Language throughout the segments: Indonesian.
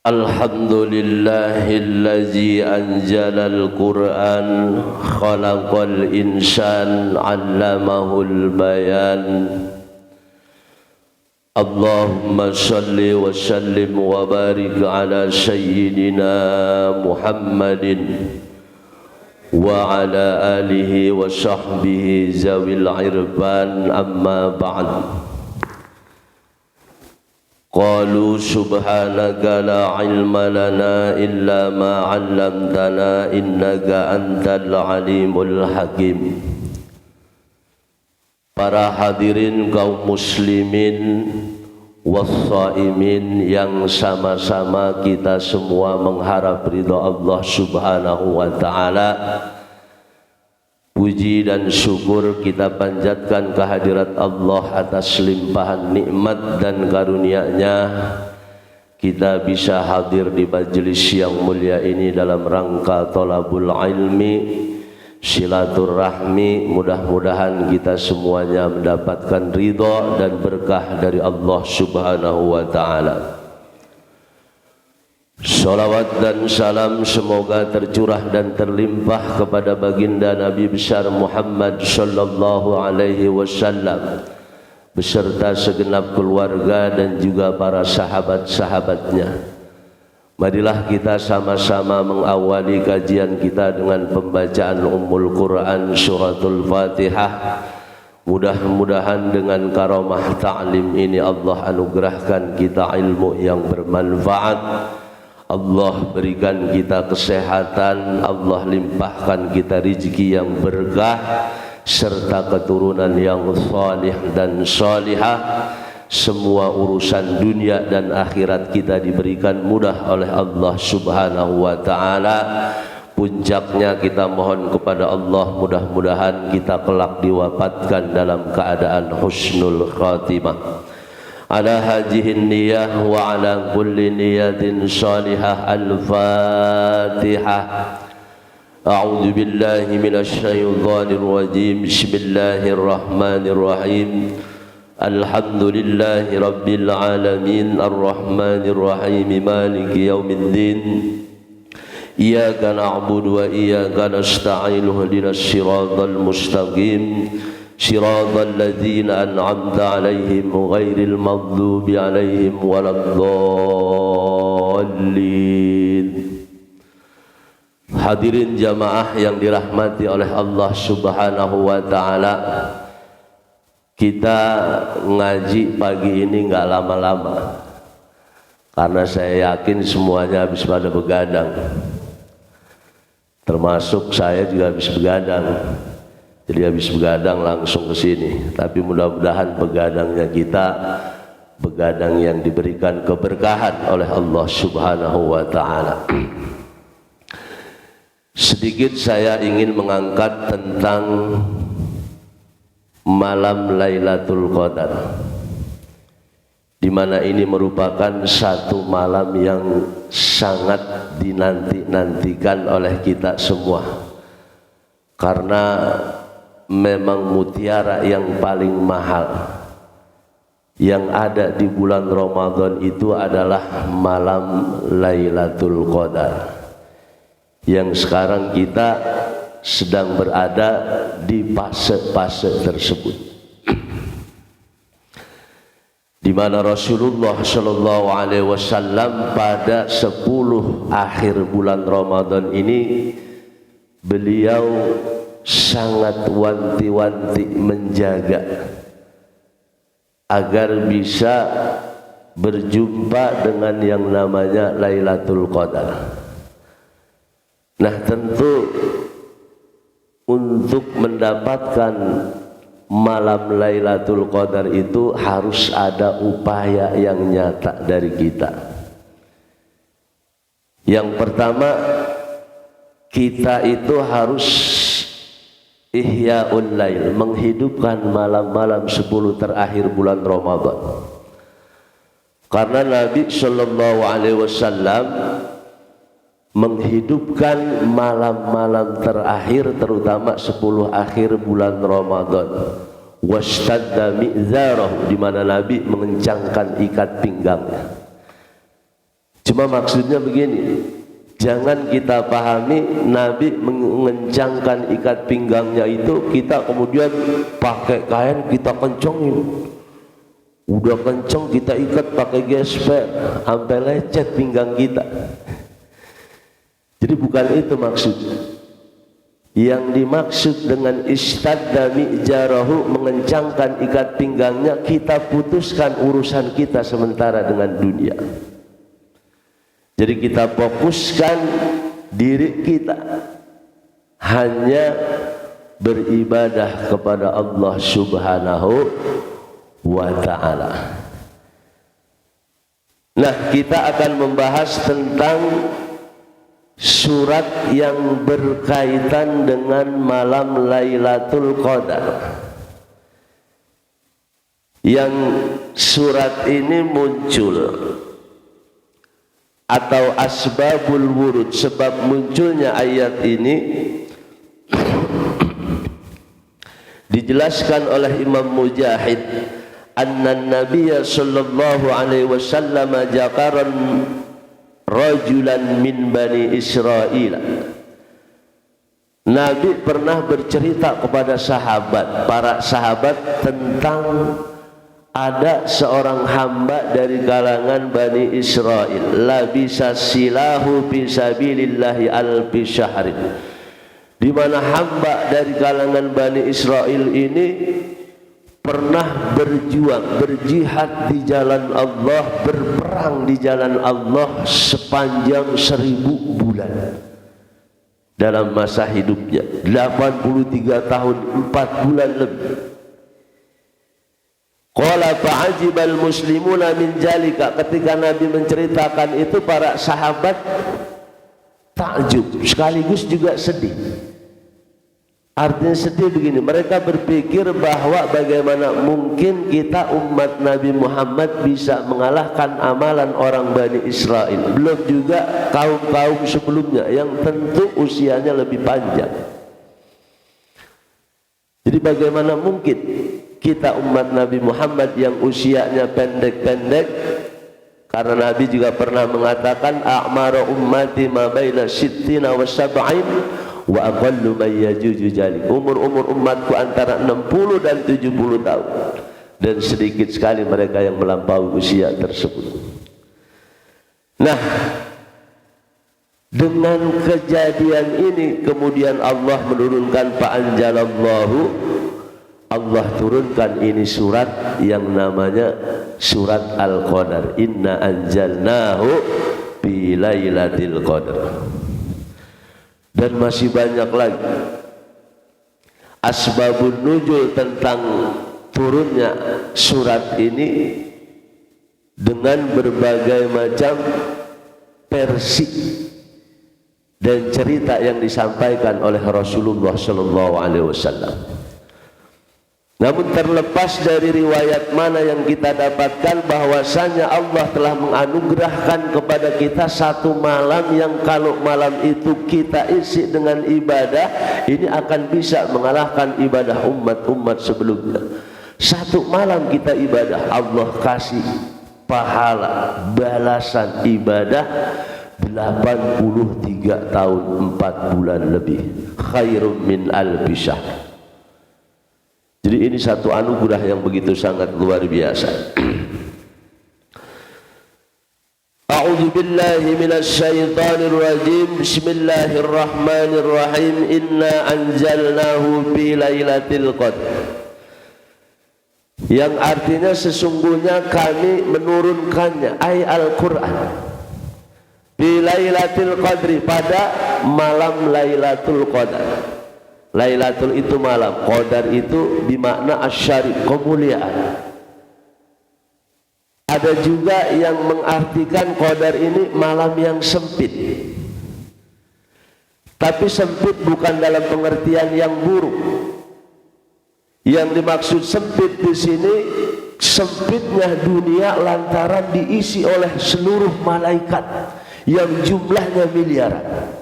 Alhamdulillahillazi anjalal Qur'an khalaqal insan 'allamahul bayan. Allahumma shalli wa sallim wa barik ala sayyidina Muhammadin wa ala alihi wa sahbihi zawil irban, amma ba'd. Qalu subhanaka la ilma lana illa ma 'allamtana innaka antal alimul hakim. Para hadirin kaum muslimin wassaimin yang sama-sama kita semua mengharap ridha Allah Subhanahu wa taala. Puji dan syukur kita panjatkan kehadirat Allah atas limpahan nikmat dan karunia-Nya. Kita bisa hadir di majelis yang mulia ini dalam rangka thalabul ilmi, silaturahmi. Mudah-mudahan kita semuanya mendapatkan ridha dan berkah dari Allah Subhanahu wa taala. Salawat dan salam semoga tercurah dan terlimpah kepada baginda Nabi besar Muhammad sallallahu alaihi wasallam beserta segenap keluarga dan juga para sahabat-sahabatnya. Marilah kita sama-sama mengawali kajian kita dengan pembacaan Ummul Quran suratul Fatihah. Mudah-mudahan dengan karamah ta'lim ini Allah anugerahkan kita ilmu yang bermanfaat. Allah berikan kita kesehatan, Allah limpahkan kita rezeki yang berkah serta keturunan yang salih dan salihah. Semua urusan dunia dan akhirat kita diberikan mudah oleh Allah Subhanahu wa taala. Puncaknya kita mohon kepada Allah, mudah-mudahan kita kelak diwafatkan dalam keadaan husnul khatimah. Ala hajihin niyah wa ala kulli niyatin salihah. Al-Fatihah. A'udzu billahi minasy syaithanir rajim. Bismillahirrahmanirrahim. Alhamdulillahi rabbil alamin arrahmanir rahim maliki yaumiddin. Iyyaka na'budu wa iyyaka nasta'in ihdinas siratal mustaqim. Shiratal ladzina an'amta 'alaihim ghairil maghdubi 'alaihim waladdallin. Hadirin jamaah yang dirahmati oleh Allah Subhanahu wa taala. Kita ngaji pagi ini enggak lama-lama. Karena saya yakin semuanya habis pada begadang. Termasuk saya juga habis begadang. Jadi habis begadang langsung ke sini. Tapi mudah-mudahan begadangnya kita begadang yang diberikan keberkahan oleh Allah Subhanahu wa taala. Sedikit saya ingin mengangkat tentang malam Lailatul Qadar, di mana ini merupakan satu malam yang sangat dinanti-nantikan oleh kita semua. Karena memang mutiara yang paling mahal yang ada di bulan Ramadan itu adalah malam Lailatul Qadar, yang sekarang kita sedang berada di fase-fase tersebut, di mana Rasulullah sallallahu alaihi wasallam pada 10 akhir bulan Ramadan ini beliau sangat wanti-wanti menjaga agar bisa berjumpa dengan yang namanya Lailatul Qadar. Nah, tentu untuk mendapatkan malam Lailatul Qadar itu harus ada upaya yang nyata dari kita. Yang pertama, kita itu harus Ihya'ul Lail, menghidupkan malam-malam 10 terakhir bulan Ramadan. Karena Nabi sallallahu alaihi wasallam menghidupkan malam-malam terakhir, terutama 10 akhir bulan Ramadan. Wastadda mi'zarahu, di mana Nabi mengencangkan ikat pinggangnya. Cuma maksudnya begini, jangan kita pahami Nabi mengencangkan ikat pinggangnya itu kita kemudian pakai kain kita kencengin. Udah kenceng kita ikat pakai gesper sampai lecet pinggang kita. Jadi bukan itu maksudnya. Yang dimaksud dengan istadda mi'jarahu, mengencangkan ikat pinggangnya, kita putuskan urusan kita sementara dengan dunia. Jadi kita fokuskan diri kita hanya beribadah kepada Allah Subhanahu wa ta'ala. Nah, kita akan membahas tentang surat yang berkaitan dengan malam Lailatul Qadar. Yang surat ini muncul atau asbabul wurud, sebab munculnya ayat ini dijelaskan oleh Imam Mujahid, anna nabiyya sallallahu alaihi wasallam jaqaran rajulan min bani Israel. Nabi pernah bercerita kepada para sahabat tentang ada seorang hamba dari kalangan Bani Israel, labisa silahu fi sabilillahi alfi syahrin, di mana hamba dari kalangan Bani Israel ini pernah berjuang, berjihad di jalan Allah, berperang di jalan Allah sepanjang 1000 bulan dalam masa hidupnya, 83 tahun 4 bulan lebih. Qala fa'ajibal muslimuna min jalika, ketika Nabi menceritakan itu para sahabat takjub sekaligus juga sedih. Artinya sedih begini, mereka berpikir bahwa bagaimana mungkin kita umat Nabi Muhammad bisa mengalahkan amalan orang Bani Israel, belum juga kaum-kaum sebelumnya yang tentu usianya lebih panjang. Jadi bagaimana mungkin kita umat Nabi Muhammad yang usianya pendek-pendek, karena Nabi juga pernah mengatakan a'maru ummati ma baina sittina wa sab'in wa aqallu man yajuju jalik, umur umatku antara 60 dan 70 tahun, dan sedikit sekali mereka yang melampaui usia tersebut. Nah, dengan kejadian ini kemudian Allah menurunkan fa'anjalallahu, Allah turunkan ini surat yang namanya surat Al-Qadar. Inna anjalnahu fi lailatul qadar. Dan masih banyak lagi asbabun nuzul tentang turunnya surat ini dengan berbagai macam versi dan cerita yang disampaikan oleh Rasulullah sallallahu alaihi wasallam. Namun terlepas dari riwayat mana yang kita dapatkan, bahwasanya Allah telah menganugerahkan kepada kita satu malam yang kalau malam itu kita isi dengan ibadah, ini akan bisa mengalahkan ibadah umat-umat sebelumnya. Satu malam kita ibadah, Allah kasih pahala balasan ibadah 83 tahun 4 bulan lebih, khairum min alfi syahr. Jadi ini satu anugerah yang begitu sangat luar biasa. A'udzu billahi minasy syaithanir rajim. Bismillahirrahmanirrahim. Inna anzalnahu fi lailatul qadar. Yang artinya sesungguhnya kami menurunkannya, ay Al-Qur'an, fi lailatul qadri, pada malam Lailatul Qadar. Lailatul itu malam, Qadar itu bermakna asyarif, kemuliaan. Ada juga yang mengartikan Qadar ini malam yang sempit. Tapi sempit bukan dalam pengertian yang buruk. Yang dimaksud sempit di sini, sempitnya dunia lantaran diisi oleh seluruh malaikat yang jumlahnya miliaran.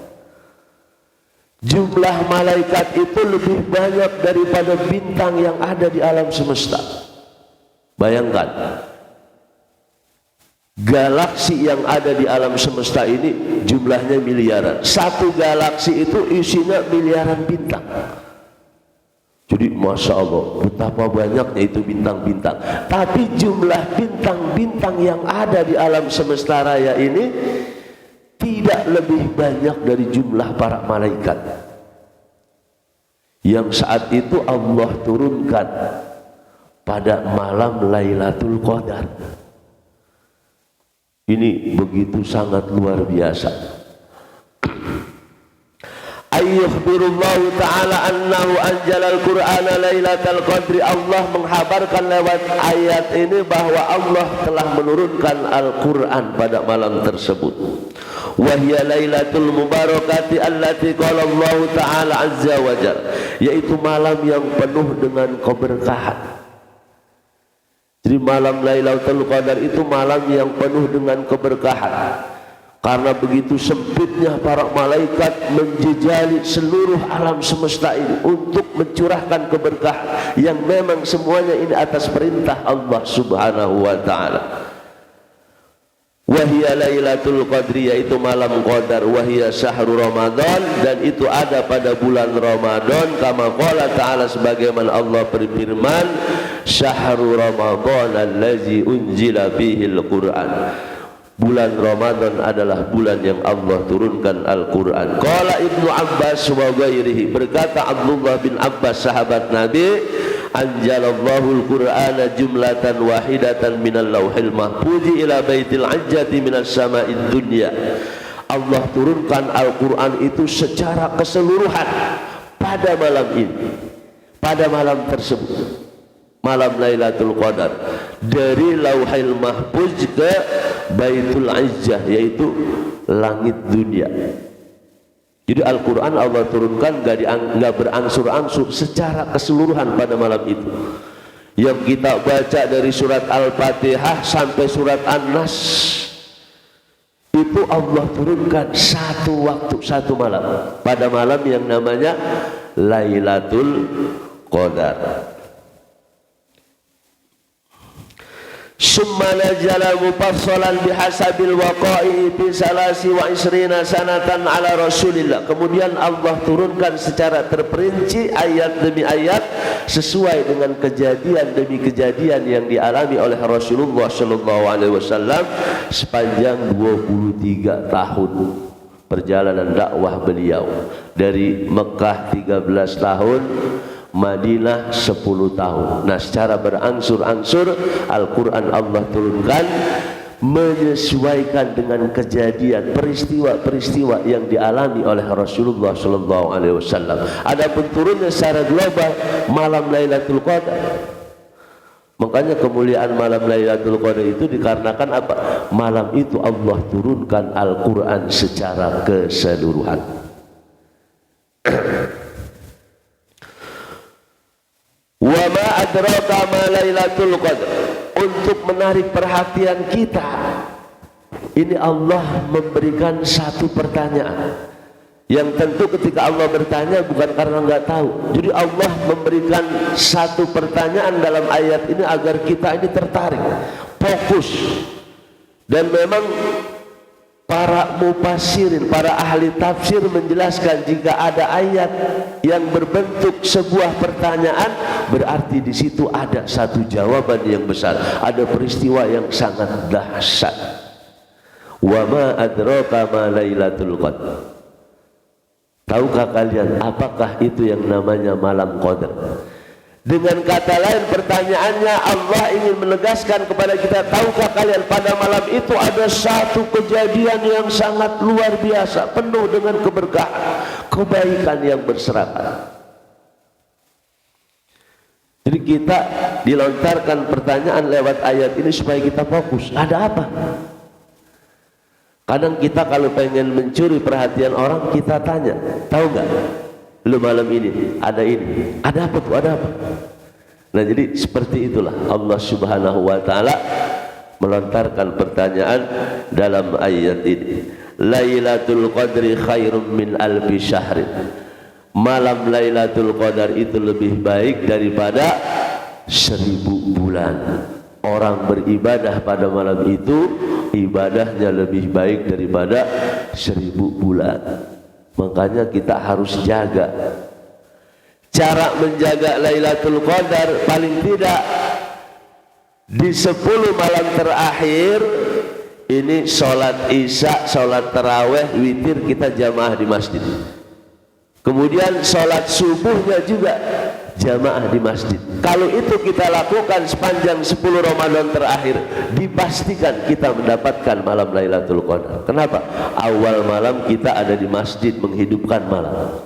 Jumlah malaikat itu lebih banyak daripada bintang yang ada di alam semesta. Bayangkan, Galaksi yang ada di alam semesta ini jumlahnya miliaran. Satu galaksi itu isinya miliaran bintang. Jadi Masya Allah, betapa banyaknya itu bintang-bintang. Tapi jumlah bintang-bintang yang ada di alam semesta raya ini tidak lebih banyak dari jumlah para malaikat yang saat itu Allah turunkan pada malam Lailatul Qadar. Ini begitu sangat luar biasa. Ayyukhbirullahu ta'ala annahu anjalal qur'ana lailatal qadri. Allah menghabarkan lewat ayat ini bahwa Allah telah menurunkan Al-Quran pada malam tersebut. Wahya lailatul mubarakati allati qala Allah ta'ala azza wa jalla, yaitu malam yang penuh dengan keberkahan. Jadi malam Lailatul Qadar itu malam yang penuh dengan keberkahan. Karena begitu sempitnya para malaikat menjejali seluruh alam semesta ini untuk mencurahkan keberkahan yang memang semuanya ini atas perintah Allah Subhanahu wa taala. Wahia Lailatul Qadri, yaitu malam Qadar. Wahia syahrul Ramadan, dan itu ada pada bulan Ramadan. Kama qala ta'ala, sebagaimana Allah berfirman, syahrul Ramadan allazi unzila fihil Qur'an. Bulan Ramadan adalah bulan yang Allah turunkan Al-Quran. Qala Ibnu Abbas wa ghairihi, berkata Abdullah bin Abbas sahabat Nabi, anjalallahu al-Qur'ana jumlatan wahidatan minal lauhil mahfuzi ila baitil ajjati minas sama'id dunya. Allah turunkan Al-Quran itu secara keseluruhan pada malam ini, pada malam tersebut, malam Lailatul Qadar, dari lauhil mahfuz ke baitul ajjah, yaitu langit dunia. Jadi Al-Quran Allah turunkan nggak berangsur-angsur, secara keseluruhan pada malam itu. Yang kita baca dari surat Al-Fatihah sampai surat An-Nas itu Allah turunkan satu waktu, satu malam, pada malam yang namanya Lailatul Qadar. Summa najala mufassalan bihasabil waqa'i bi salasi wa isrina sanatan ala Rasulillah. Kemudian Allah turunkan secara terperinci ayat demi ayat sesuai dengan kejadian demi kejadian yang dialami oleh Rasulullah sallallahu alaihi wasallam sepanjang 23 tahun perjalanan dakwah beliau. Dari Mekah 13 tahun, Madinah 10 tahun. Nah, secara berangsur-angsur Al-Quran Allah turunkan menyesuaikan dengan kejadian peristiwa-peristiwa yang dialami oleh Rasulullah sallallahu alaihi wasallam. Adapun turunnya secara global malam Lailatul Qadar. Makanya kemuliaan malam Lailatul Qadar itu dikarenakan apa? Malam itu Allah turunkan Al-Quran secara keseluruhan. Wa ma adraka ma Lailatul Qadar. Untuk menarik perhatian kita, ini Allah memberikan satu pertanyaan yang tentu ketika Allah bertanya bukan karena nggak tahu. Jadi Allah memberikan satu pertanyaan dalam ayat ini agar kita ini tertarik, fokus. Dan memang para mufassirin, para ahli tafsir menjelaskan jika ada ayat yang berbentuk sebuah pertanyaan, berarti di situ ada satu jawaban yang besar, ada peristiwa yang sangat dahsyat. Wa ma adraka ma Lailatul Qadar. Tahukah kalian apakah itu yang namanya malam Qadar? Dengan kata lain pertanyaannya, Allah ingin menegaskan kepada kita, tahukah kalian pada malam itu ada satu kejadian yang sangat luar biasa, penuh dengan keberkahan, kebaikan yang berserakan. Jadi kita dilontarkan pertanyaan lewat ayat ini supaya kita fokus. Ada apa? Kadang kita kalau pengen mencuri perhatian orang, kita tanya, tahu nggak? Lu malam ini ada ini, ada apa tuh, ada apa? Nah, jadi seperti itulah Allah Subhanahu wa taala melontarkan pertanyaan dalam ayat ini. Lailatul Qadri khairum min alfi syahrin. Malam Lailatul Qadar itu lebih baik daripada 1000 bulan. Orang beribadah pada malam itu ibadahnya lebih baik daripada 1000 bulan. Makanya kita harus jaga. Cara menjaga Lailatul Qadar paling tidak di 10 malam terakhir ini sholat isya, sholat taraweh, witir kita jamaah di masjid. Kemudian sholat subuhnya juga jamaah di masjid. Kalau itu kita lakukan sepanjang 10 Ramadan terakhir, dipastikan kita mendapatkan malam Lailatul Qadar. Kenapa? Awal malam kita ada di masjid menghidupkan malam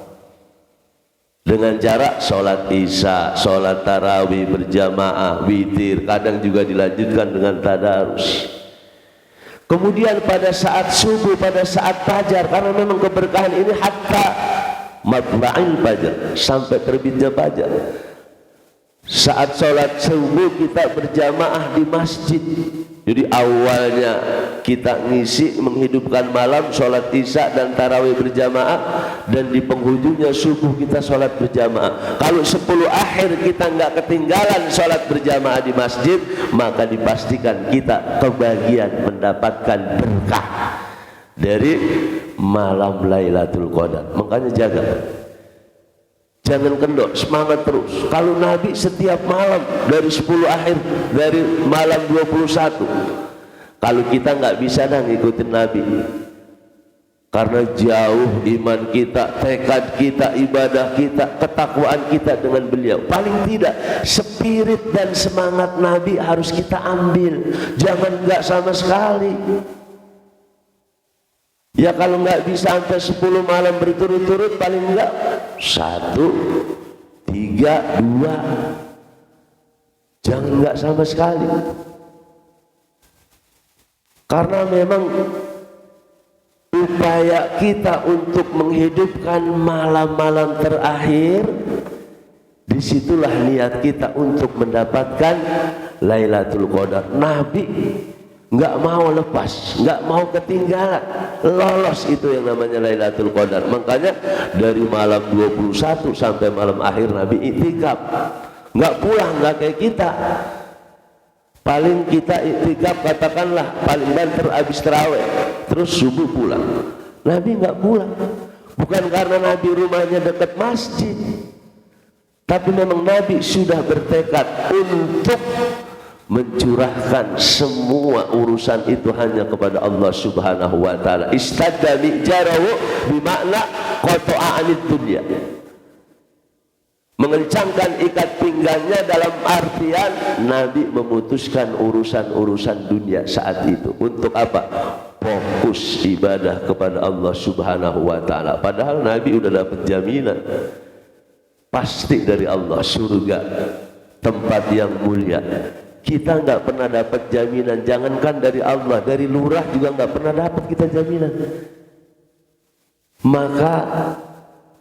dengan cara sholat isya, sholat tarawih berjamaah, witir, kadang juga dilanjutkan dengan tadarus. Kemudian pada saat subuh, pada saat fajar, karena memang keberkahan ini hatta matla'il fajar, sampai terbitnya fajar. Saat sholat subuh kita berjamaah di masjid. Jadi awalnya kita ngisi menghidupkan malam, sholat isya dan tarawih berjamaah, dan di penghujungnya subuh kita sholat berjamaah. Kalau 10 akhir kita nggak ketinggalan sholat berjamaah di masjid, maka dipastikan kita kebagian mendapatkan berkah dari malam Lailatul Qadar. Makanya jaga, jangan kendor, semangat terus. Kalau Nabi setiap malam dari 10 akhir, dari malam 21. Kalau kita nggak bisa dah ngikutin Nabi, karena jauh iman kita, tekad kita, ibadah kita, ketakwaan kita dengan beliau. Paling tidak spirit dan semangat Nabi harus kita ambil. Jangan nggak sama sekali. Ya kalau nggak bisa sampai 10 malam berturut-turut, paling enggak 1, 3, 2. Jangan nggak sama sekali. Karena memang upaya kita untuk menghidupkan malam-malam terakhir, disitulah niat kita untuk mendapatkan Lailatul Qadar. Nabi nggak mau lepas, nggak mau ketinggalan, lolos itu yang namanya Lailatul Qadar. Makanya dari malam 21 sampai malam akhir Nabi iktikaf, nggak pulang, nggak kayak kita. Paling kita iktikaf katakanlah paling banter habis tarawih, terus subuh pulang. Nabi nggak pulang, bukan karena Nabi rumahnya dekat masjid, tapi memang Nabi sudah bertekad untuk mencurahkan semua urusan itu hanya kepada Allah Subhanahu wa taala. Istadda mi'jarahu bimakna qata'a 'anid dunya. Mengencangkan ikat pinggangnya dalam artian Nabi memutuskan urusan-urusan dunia saat itu. Untuk apa? Fokus ibadah kepada Allah Subhanahu wa taala. Padahal Nabi udah dapat jaminan pasti dari Allah, surga, tempat yang mulia. Kita nggak pernah dapat jaminan, jangankan dari Allah, dari lurah juga nggak pernah dapat kita jaminan. Maka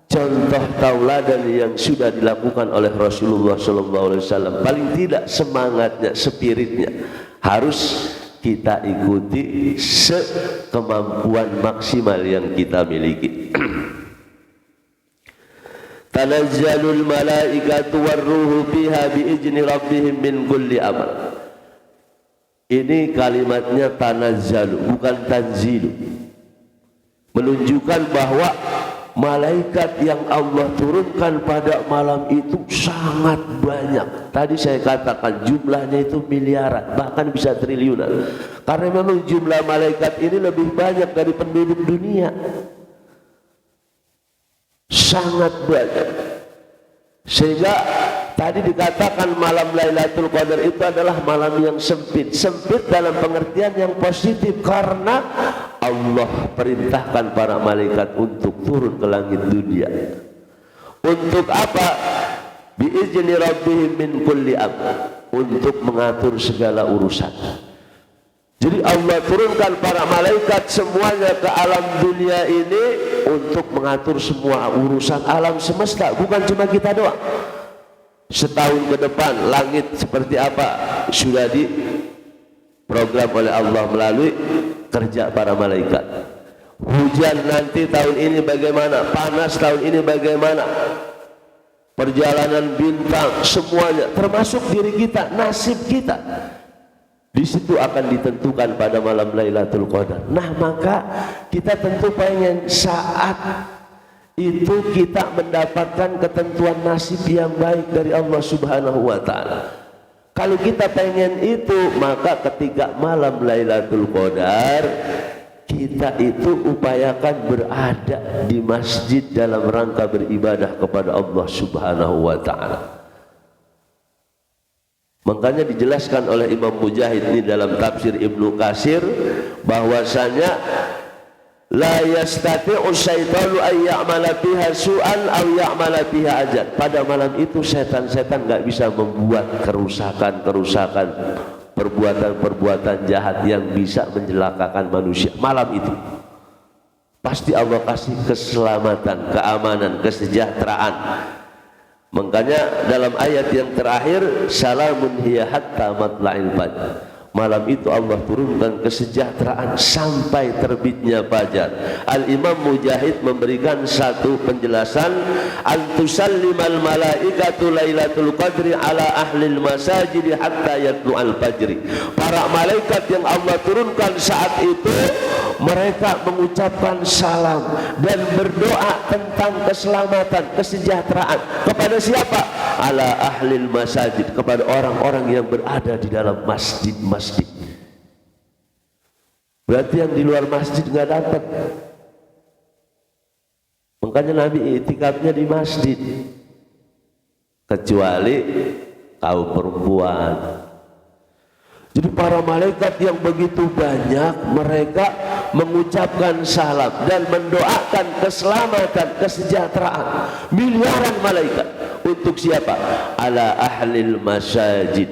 contoh tauladan yang sudah dilakukan oleh Rasulullah SAW, paling tidak semangatnya, spiritnya harus kita ikuti sekemampuan maksimal yang kita miliki. Tanazzalul malaikatu warruhu fiha biizni rabbihim min kulli amal. Ini kalimatnya tanazzalu, bukan tanzilu. Menunjukkan bahwa malaikat yang Allah turunkan pada malam itu sangat banyak. Tadi saya katakan jumlahnya itu miliaran, bahkan bisa triliunan. Karena memang jumlah malaikat ini lebih banyak dari penduduk dunia. Sangat banyak. Sehingga tadi dikatakan malam Lailatul Qadar itu adalah malam yang sempit. Sempit dalam pengertian yang positif, karena Allah perintahkan para malaikat untuk turun ke langit dunia. Untuk apa? Biizni rabbihim min kulli amr, untuk mengatur segala urusan. Jadi Allah turunkan para malaikat semuanya ke alam dunia ini untuk mengatur semua urusan alam semesta, bukan cuma kita doang. Setahun ke depan langit seperti apa sudah diprogram oleh Allah melalui kerja para malaikat. Hujan nanti tahun ini bagaimana, panas tahun ini bagaimana, perjalanan bintang, semuanya termasuk diri kita, nasib kita. Di situ akan ditentukan pada malam Lailatul Qadar. Nah, maka kita tentu pengen saat itu kita mendapatkan ketentuan nasib yang baik dari Allah Subhanahu wa taala. Kalau kita pengen itu, maka ketika malam Lailatul Qadar kita itu upayakan berada di masjid dalam rangka beribadah kepada Allah Subhanahu wa taala. Makanya dijelaskan oleh Imam Mujahid ini dalam tafsir Ibnu Katsir bahwasanya la yastati'u syaitanu ay ya'mala biha su'an aw ya'mala biha ajal. Pada malam itu setan-setan enggak bisa membuat kerusakan-kerusakan, perbuatan-perbuatan jahat yang bisa mencelakakan manusia. Malam itu pasti Allah kasih keselamatan, keamanan, kesejahteraan. Makanya dalam ayat yang terakhir, salamun hiya hatta matla'il fajr. Malam itu Allah turunkan kesejahteraan sampai terbitnya fajar. Al-Imam Mujahid memberikan satu penjelasan, antusallimal malaikatu lailatul qadri ala ahlil masajid hatta yatlu'al fajri. Para malaikat yang Allah turunkan saat itu, mereka mengucapkan salam dan berdoa tentang keselamatan, kesejahteraan kepada siapa? Ala ahlil masajid, kepada orang-orang yang berada di dalam masjid-masjid. Berarti yang di luar masjid nggak dapat. Makanya Nabi itikafnya di masjid, kecuali kaum perempuan. Jadi para malaikat yang begitu banyak, mereka mengucapkan salam dan mendoakan keselamatan, kesejahteraan. Miliaran malaikat untuk siapa? Ala ahlil masajid,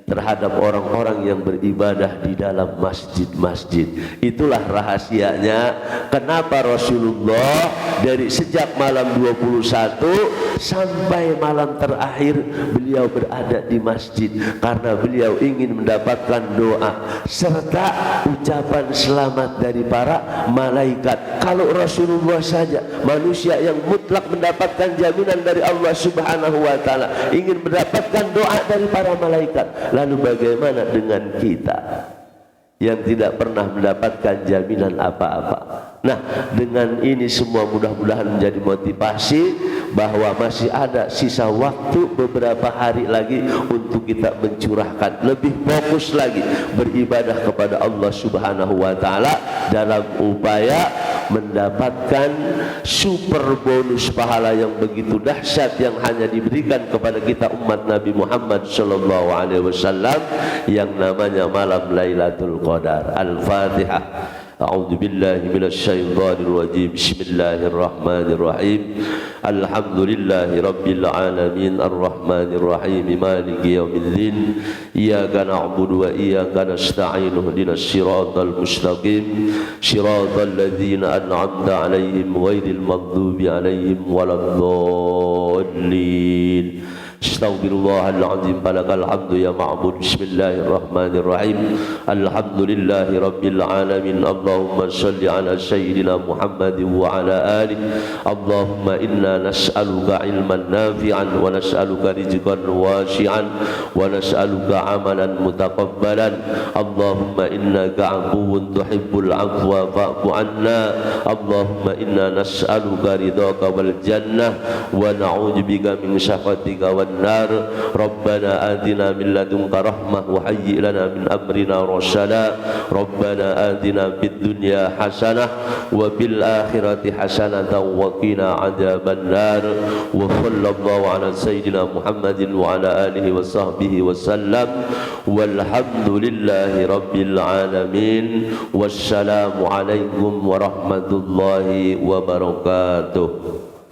terhadap orang-orang yang beribadah di dalam masjid-masjid. Itulah rahasianya kenapa Rasulullah dari sejak malam 21 sampai malam terakhir beliau berada di masjid, karena beliau ingin mendapatkan doa serta ucapan selamat dari para malaikat. Kalau Rasulullah saja, manusia yang mutlak mendapatkan jaminan dari Allah Subhanahu wa taala, ingin mendapatkan doa dari para malaikat, lalu bagaimana dengan kita yang tidak pernah mendapatkan jaminan apa-apa? Nah, dengan ini semua mudah-mudahan menjadi motivasi bahwa masih ada sisa waktu beberapa hari lagi untuk kita mencurahkan lebih fokus lagi beribadah kepada Allah Subhanahu wa taala dalam upaya mendapatkan super bonus pahala yang begitu dahsyat yang hanya diberikan kepada kita umat Nabi Muhammad sallallahu alaihi wasallam yang namanya malam Lailatul Qadar. Al-Fatihah. A'udzu billahi minasy syaithanir rajim. Bismillahirrahmanir rahim. Alhamdulillahi rabbil alamin arrahmanir rahim maliki yaumiddin. Iyyaka na'budu wa iyyaka nasta'in. Ihdinas siratal mustaqim. Siratal ladzina an'amta 'alaihim ghairil maghdubi 'alaihim waladdallin. Astaghfirullahaladzim. Balakal hamdu ya ma'bud. Bismillahirrahmanirrahim. Alhamdulillahi rabbil alamin. Allahumma salli ala sayyidina Muhammadin wa ala alihi. Allahumma inna nas'aluka ilman nafi'an wa nas'aluka rizqan wasi'an wa nas'aluka amalan mutaqabbalan. Allahumma innaka afuwun tuhibbul afwa fa'fu anna. Allahumma inna nas'aluka ridhaka wal jannah wa na'udzubika min sakhatika wan nar. Rabbana atina min ladunka rahmah wa hayyi lana min amrina rasyada. Rabbana atina fid dunya hasanah wa fil akhirati hasanatan wa qina adzaban nar. Wa sallallahu ala sayyidina Muhammadin wa ala alihi wa sahbihi wa sallam. Walhamdulillahi rabbil alamin. Wassalamu alaikum warahmatullahi wabarakatuh.